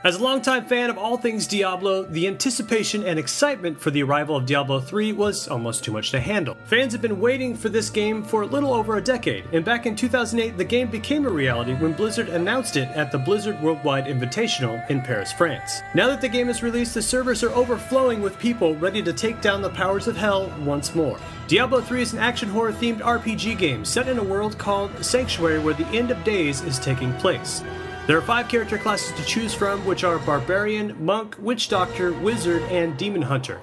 As a longtime fan of all things Diablo, the anticipation and excitement for the arrival of Diablo 3 was almost too much to handle. Fans have been waiting for this game for a little over a decade, and back in 2008 the game became a reality when Blizzard announced it at the Blizzard Worldwide Invitational in Paris, France. Now that the game is released, the servers are overflowing with people ready to take down the powers of hell once more. Diablo 3 is an action horror themed RPG game set in a world called Sanctuary where the end of days is taking place. There are 5 character classes to choose from, which are Barbarian, Monk, Witch Doctor, Wizard, and Demon Hunter.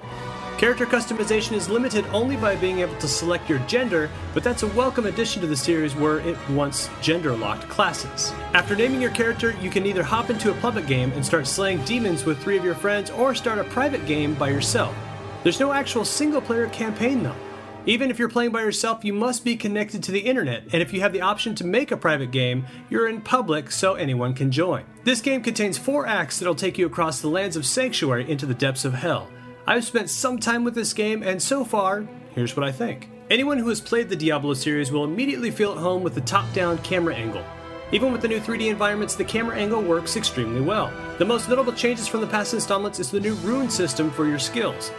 Character customization is limited only by being able to select your gender, but that's a welcome addition to the series where it once gender-locked classes. After naming your character, you can either hop into a public game and start slaying demons with 3 of your friends, or start a private game by yourself. There's no actual single-player campaign though. Even if you're playing by yourself, you must be connected to the internet, and if you have the option to make a private game, you're in public so anyone can join. This game contains 4 acts that'll take you across the lands of Sanctuary into the depths of hell. I've spent some time with this game, and so far, here's what I think. Anyone who has played the Diablo series will immediately feel at home with the top-down camera angle. Even with the new 3D environments, the camera angle works extremely well. The most notable changes from the past installments is the new rune system for your skills.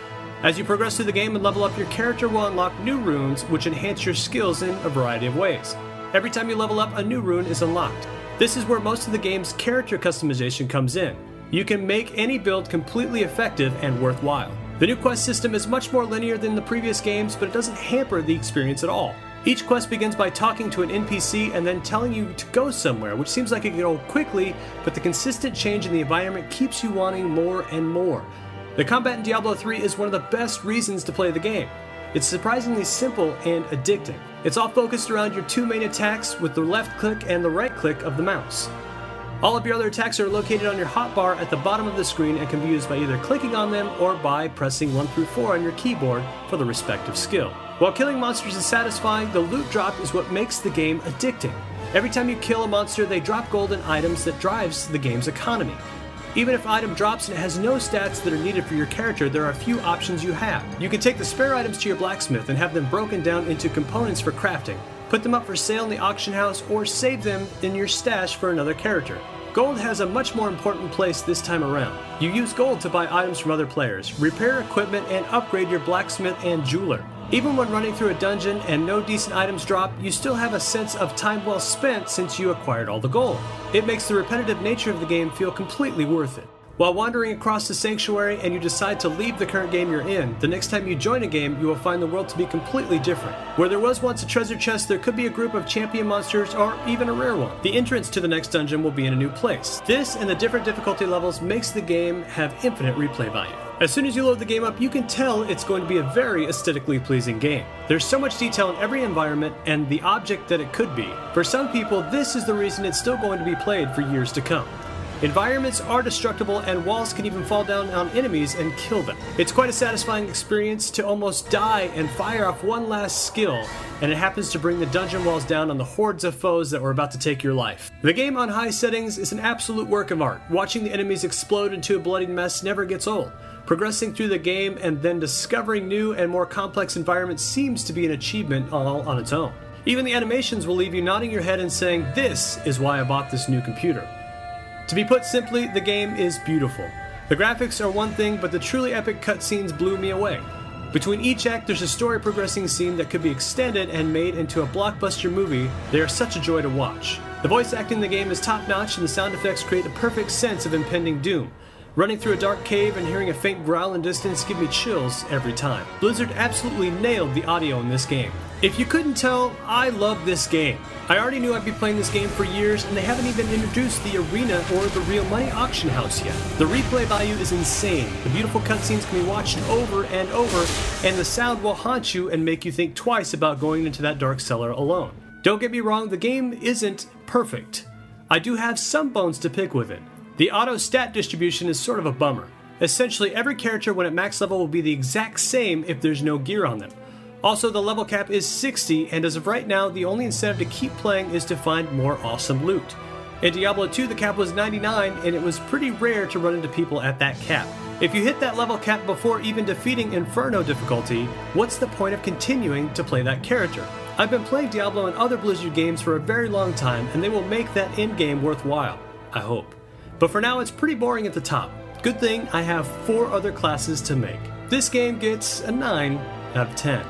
As you progress through the game and level up, your character will unlock new runes which enhance your skills in a variety of ways. Every time you level up, a new rune is unlocked. This is where most of the game's character customization comes in. You can make any build completely effective and worthwhile. The new quest system is much more linear than the previous games, but it doesn't hamper the experience at all. Each quest begins by talking to an NPC and then telling you to go somewhere, which seems like it can go quickly, but the consistent change in the environment keeps you wanting more and more. The combat in Diablo 3 is one of the best reasons to play the game. It's surprisingly simple and addicting. It's all focused around your 2 main attacks with the left click and the right click of the mouse. All of your other attacks are located on your hotbar at the bottom of the screen and can be used by either clicking on them or by pressing 1 through 4 on your keyboard for the respective skill. While killing monsters is satisfying, the loot drop is what makes the game addicting. Every time you kill a monster, they drop golden items that drives the game's economy. Even if item drops and it has no stats that are needed for your character, there are a few options you have. You can take the spare items to your blacksmith and have them broken down into components for crafting, put them up for sale in the auction house, or save them in your stash for another character. Gold has a much more important place this time around. You use gold to buy items from other players, repair equipment, and upgrade your blacksmith and jeweler. Even when running through a dungeon and no decent items drop, you still have a sense of time well spent since you acquired all the gold. It makes the repetitive nature of the game feel completely worth it. While wandering across the Sanctuary and you decide to leave the current game you're in, the next time you join a game, you will find the world to be completely different. Where there was once a treasure chest, there could be a group of champion monsters or even a rare one. The entrance to the next dungeon will be in a new place. This and the different difficulty levels makes the game have infinite replay value. As soon as you load the game up, you can tell it's going to be a very aesthetically pleasing game. There's so much detail in every environment and the object that it could be. For some people, this is the reason it's still going to be played for years to come. Environments are destructible and walls can even fall down on enemies and kill them. It's quite a satisfying experience to almost die and fire off one last skill, and it happens to bring the dungeon walls down on the hordes of foes that were about to take your life. The game on high settings is an absolute work of art. Watching the enemies explode into a bloody mess never gets old. Progressing through the game and then discovering new and more complex environments seems to be an achievement all on its own. Even the animations will leave you nodding your head and saying, "This is why I bought this new computer." To be put simply, the game is beautiful. The graphics are one thing, but the truly epic cutscenes blew me away. Between each act, there's a story progressing scene that could be extended and made into a blockbuster movie. They are such a joy to watch. The voice acting in the game is top-notch, and the sound effects create the perfect sense of impending doom. Running through a dark cave and hearing a faint growl in distance give me chills every time. Blizzard absolutely nailed the audio in this game. If you couldn't tell, I love this game. I already knew I'd be playing this game for years, and they haven't even introduced the arena or the real money auction house yet. The replay value is insane. The beautiful cutscenes can be watched over and over, and the sound will haunt you and make you think twice about going into that dark cellar alone. Don't get me wrong, the game isn't perfect. I do have some bones to pick with it. The auto stat distribution is sort of a bummer. Essentially, every character when at max level will be the exact same if there's no gear on them. Also, the level cap is 60, and as of right now, the only incentive to keep playing is to find more awesome loot. In Diablo 2, the cap was 99, and it was pretty rare to run into people at that cap. If you hit that level cap before even defeating Inferno difficulty, what's the point of continuing to play that character? I've been playing Diablo and other Blizzard games for a very long time, and they will make that endgame worthwhile. I hope. But for now, it's pretty boring at the top. Good thing I have 4 other classes to make. This game gets a 9 out of 10.